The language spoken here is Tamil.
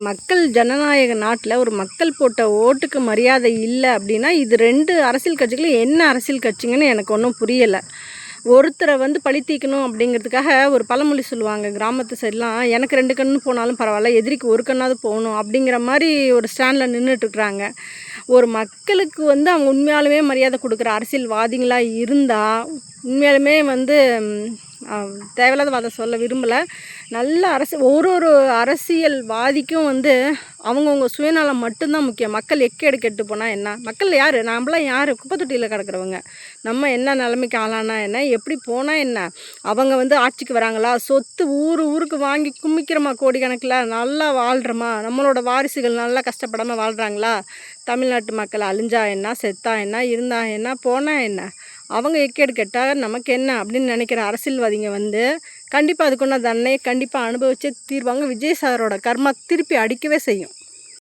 மக்கள் ஜனநாயக நாட்டில் ஒரு மக்கள் போட்ட ஓட்டுக்கு மரியாதை இல்லை அப்படின்னா, இது 2 அரசியல் கட்சிகளும் என்ன அரசியல் கட்சிங்கன்னு எனக்கு ஒன்றும் புரியலை. ஒருத்தரை வந்து பழி தீர்க்கணும் அப்படிங்கிறதுக்காக ஒரு பழமொழி சொல்லுவாங்க கிராமத்து சைட்லாம், எனக்கு 2 கண்ணு போனாலும் பரவாயில்ல, எதிரிக்கு ஒரு கண்ணாவது போகணும் அப்படிங்கிற மாதிரி ஒரு ஸ்டாண்டில் நின்றுட்டுருக்குறாங்க. ஒரு மக்களுக்கு வந்து அவங்க உண்மையாலுமே மரியாதை கொடுக்குற அரசியல்வாதிகளா இருந்தால், உண்மையாலுமே வந்து தேவையில்லாத வாதம் சொல்ல விரும்பலை. நல்ல ஒரு ஒரு அரசியல்வாதிக்கும் வந்து அவங்கவுங்க சுயநலம் மட்டும்தான் முக்கியம். மக்கள் எக்கேடு கெட்டு போனால் என்ன? மக்கள் யார்? நாம்பளாம் யார்? குப்பை தொட்டியில் கிடக்குறவங்க. நம்ம என்ன நிலைமைக்கு ஆளானா என்ன? எப்படி போனால் என்ன? அவங்க வந்து ஆட்சிக்கு வராங்களா? சொத்து ஊருக்கு வாங்கி குமிக்கிறோமா கோடிக்கணக்கில்? நல்லா வாழ்கிறோமா? நம்மளோட வாரிசுகள் நல்லா கஷ்டப்படாமல் வாழ்கிறாங்களா? தமிழ்நாட்டு மக்கள் அழிஞ்சா என்ன? செத்தா என்ன? இருந்தா என்ன? போனால் என்ன? அவங்க எக்கேடு கெட்டால் நமக்கு என்ன அப்படின்னு நினைக்கிற அரசியல்வாதிங்க வந்து கண்டிப்பாக அதுக்குள்ள தண்டனையை கண்டிப்பாக அனுபவிச்சே தீர்வாங்க. விஜய் சாரோட கர்மா திருப்பி அடிக்கவே செய்யும்.